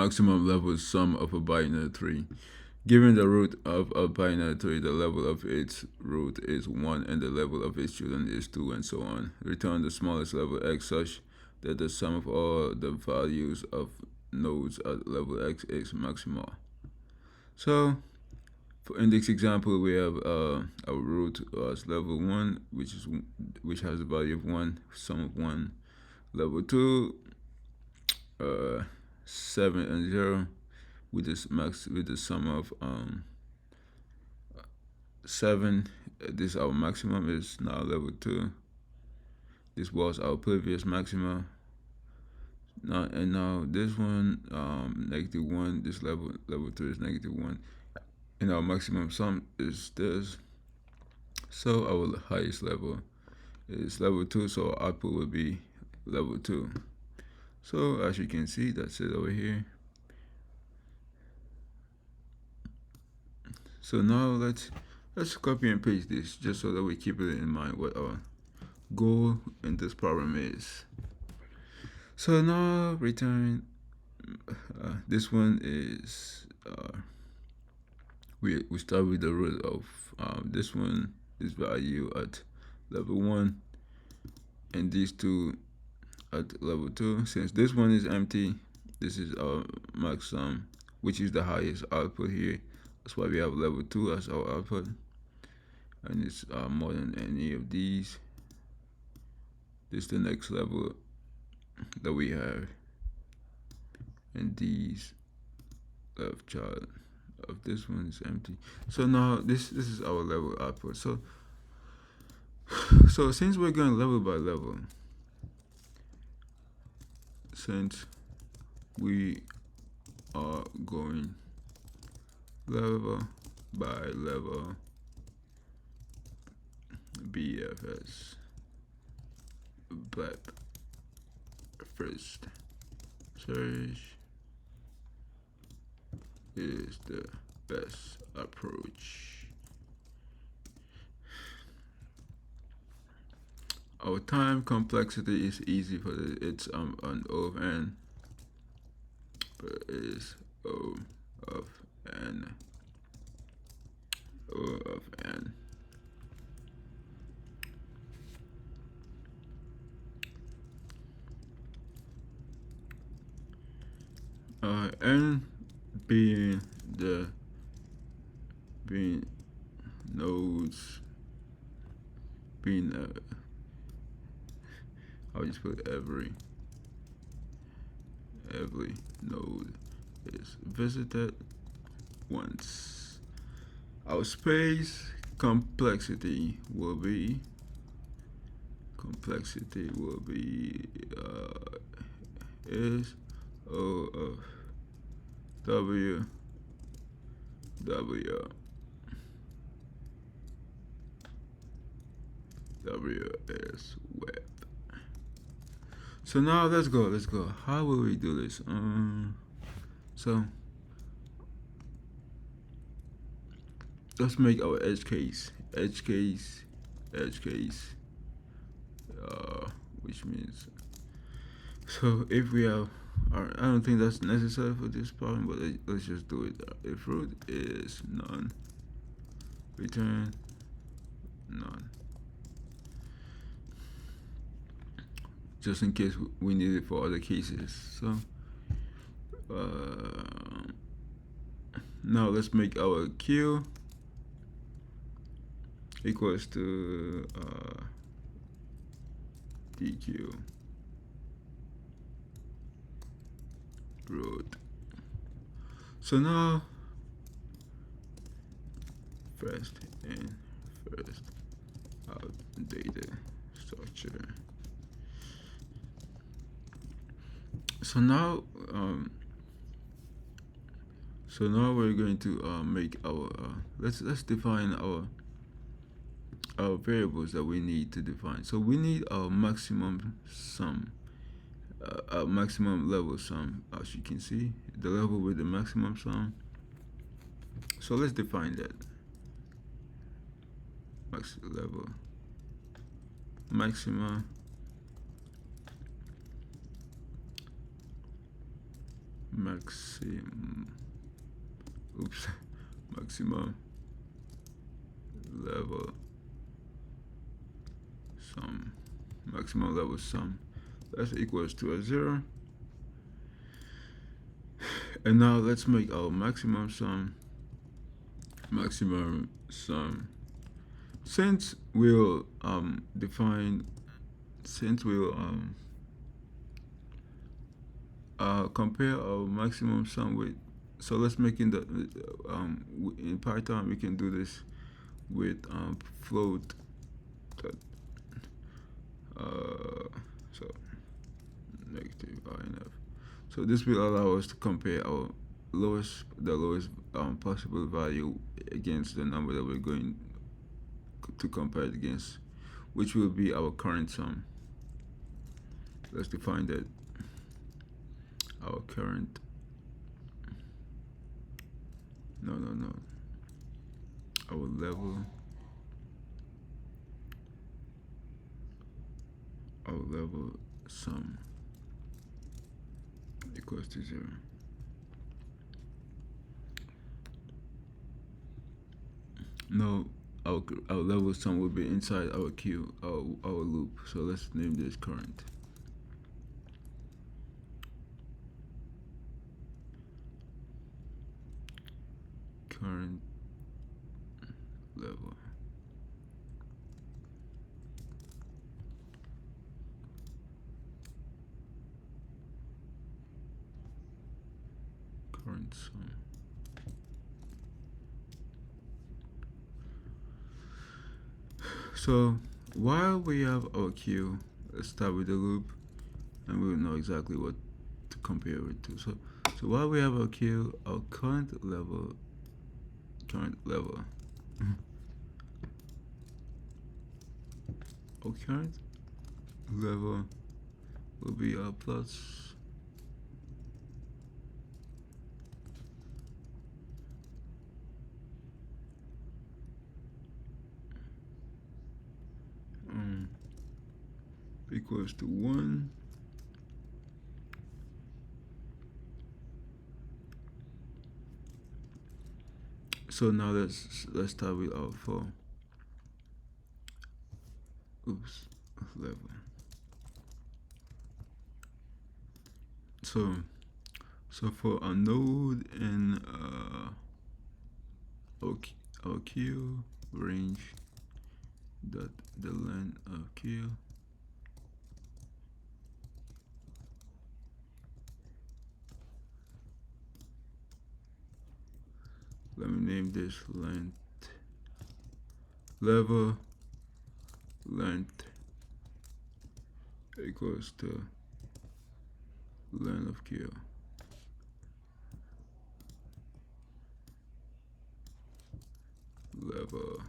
maximum level sum of a binary tree. Given the root of a binary tree, the level of its root is 1 and the level of its children is 2, and so on. Return the smallest level x such that the sum of all the values of nodes at level x is maximal. So, in this example, we have a root as level 1, which has a value of 1, sum of 1. Level 2, 7 and 0, with the sum of 7. This our maximum is now level 2. This was our previous maximum. Now this one -1. This level 2 is -1, and our maximum sum is this. So our highest level is level 2. So our output will be level 2. So as you can see, that's it over here. So now let's copy and paste this just so that we keep it in mind what our goal in this problem is. So now return. This one is we start with the root of this value at level 1, and these two at level 2. Since this one is empty, this is our max sum, which is the highest output here. That's why we have level 2 as our output, and it's more than any of these. This is the next level that we have, and these left child of this one is empty. So now this is our level output. So since we're going level by level, since we are going level by level, BFS, BLEP, first search is the best approach. Our time complexity is easy for it's an O of n, but it is O of n. O of n. N being nodes, I'll just put every node is visited once. Our space complexity will be is O of W is width. So now let's go. How will we do this? So let's make our edge case, which means, so if we have, I don't think that's necessary for this problem, but let's just do it. If root is none, return none, just in case we need it for other cases. So now let's make our Q equals to DQ root. So now first in, first out data structure. So now we're going to make our let's define our variables that we need to define. So we need our maximum sum, our maximum level sum, as you can see, the level with the maximum sum. So let's define that. Max level, maximum maximum level sum, maximum level sum, that's equals to a 0. And now let's make our maximum sum. Since we'll define, since we'll compare our maximum sum with, so let's make in the in Python we can do this with float that so negative INF. So this will allow us to compare our the lowest possible value against the number that we're going to compare it against, which will be our current sum. Let's define that. Our current, no, our level sum equals to 0. Now our level sum will be inside our queue, our loop. So let's name this current. Current level. Current sum. So while we have our queue, let's start with the loop, and we'll know exactly what to compare it to. So while we have our queue, our current level, our current level will be our plus equals to 1. So now let's start with our level. So for a node in our queue range dot the length of queue, let me name this length, level length equals to length of queue. Level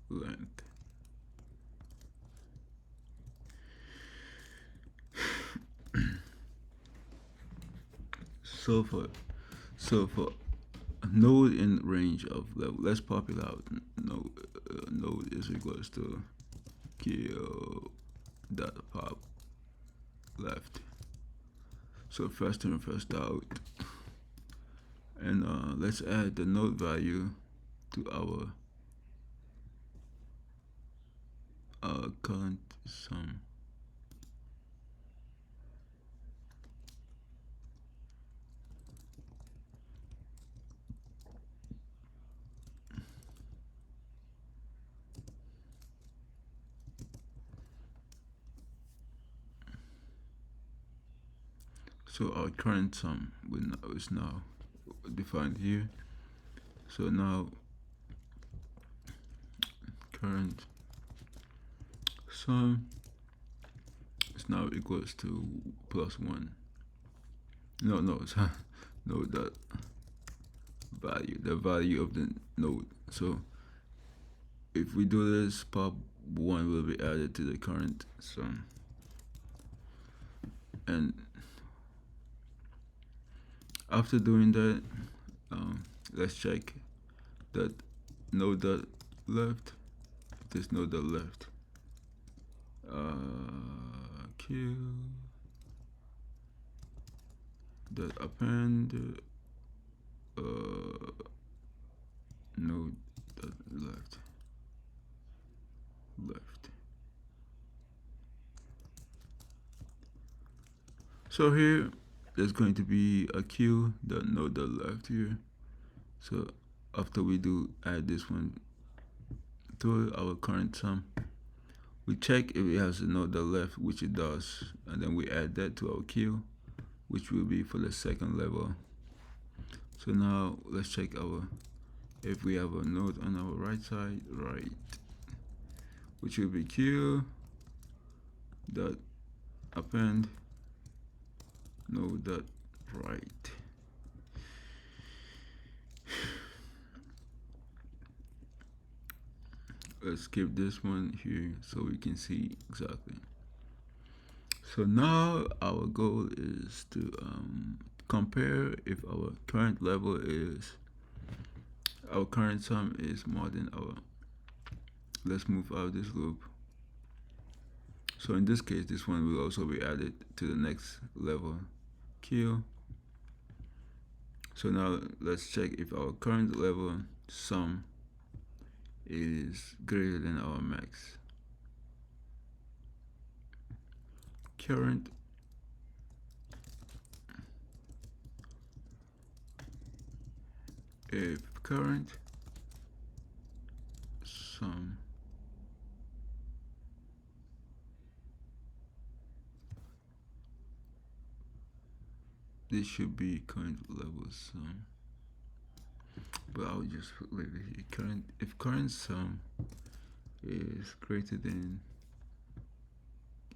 length. So for a node in range of level, let's pop it out. Node is equals to queue dot pop left. So first in, first out. And let's add the node value to our current sum. So our current sum is now defined here. So now current sum is now equals to plus 1. No, it's no, that value, the value of the node. So if we do this, pop 1 will be added to the current sum. And after doing that, let's check that node dot left. This node dot left. Q dot append node dot left. So here there's going to be a queue dot node dot left here. So after we do add this one to our current sum, we check if it has a node dot left, which it does, and then we add that to our queue, which will be for the second level. So now let's check if we have a node on our right side, right, which will be queue dot append node dot right. Let's skip this one here so we can see exactly. So now our goal is to compare if our current level is, our current sum is more than our, let's move out of this loop. So in this case, this one will also be added to the next level queue. So now let's check if our current level sum is greater than our max. Current if current sum this should be current level sum, but I'll just leave it here. Current if current sum is greater than,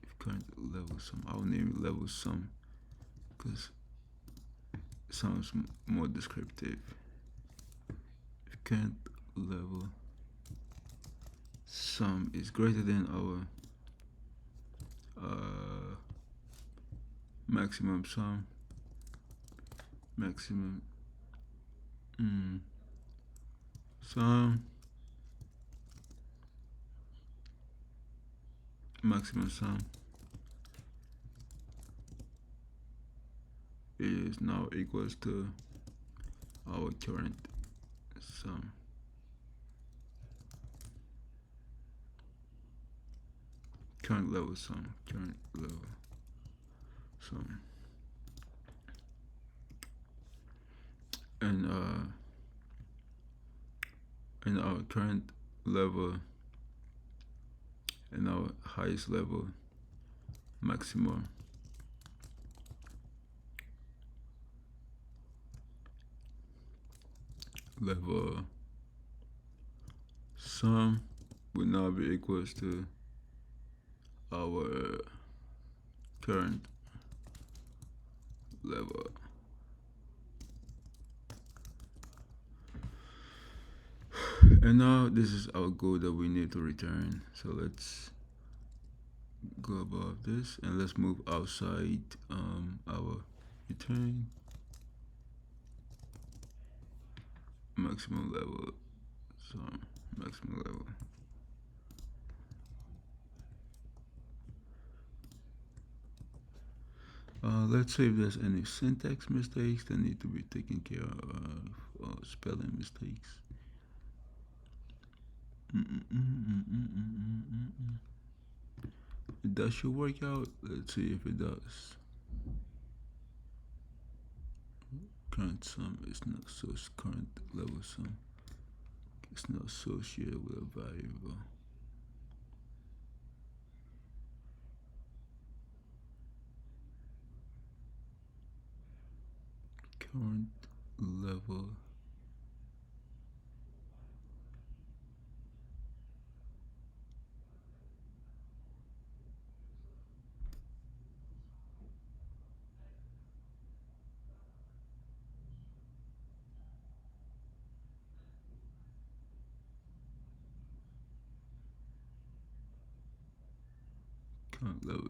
if current level sum, I'll name it level sum because it sounds more descriptive. If current level sum is greater than our maximum sum, maximum sum, maximum sum is now equals to our current sum. Current level sum, current level sum. And our current level and our highest level maximum level sum will now be equals to our current level. And now this is our goal that we need to return. So let's go above this and let's move outside our return maximum level. So maximum level. Let's see if there's any syntax mistakes that need to be taken care of, or spelling mistakes. That should work out. Let's see if it does. Current sum is not current level sum. It's not associated with a variable. Current level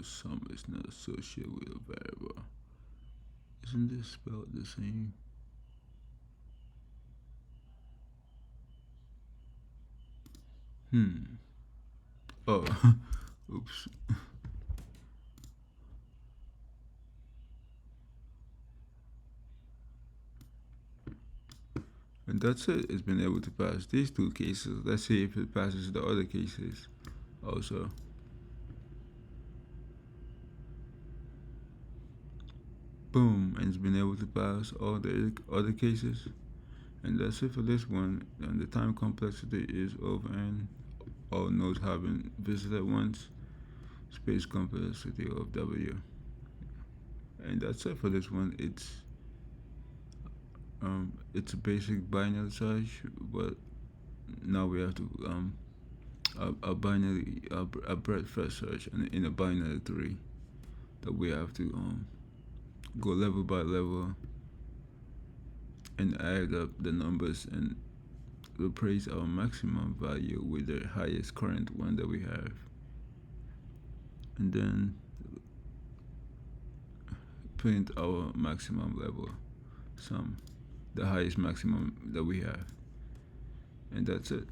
sum is not associated with a variable. Isn't this spelled the same? Oh, oops. And that's it. It's been able to pass these two cases. Let's see if it passes the other cases also. Boom, and it's been able to pass all the other cases. And that's it for this one. And the time complexity is of n, all nodes have been visited once, space complexity of w. And that's it for this one. It's a basic binary search, but now we have to a binary a breadth first search and in a binary tree that we have to go level by level and add up the numbers and replace our maximum value with the highest current one that we have, and then print our maximum level sum, the highest maximum that we have, and that's it.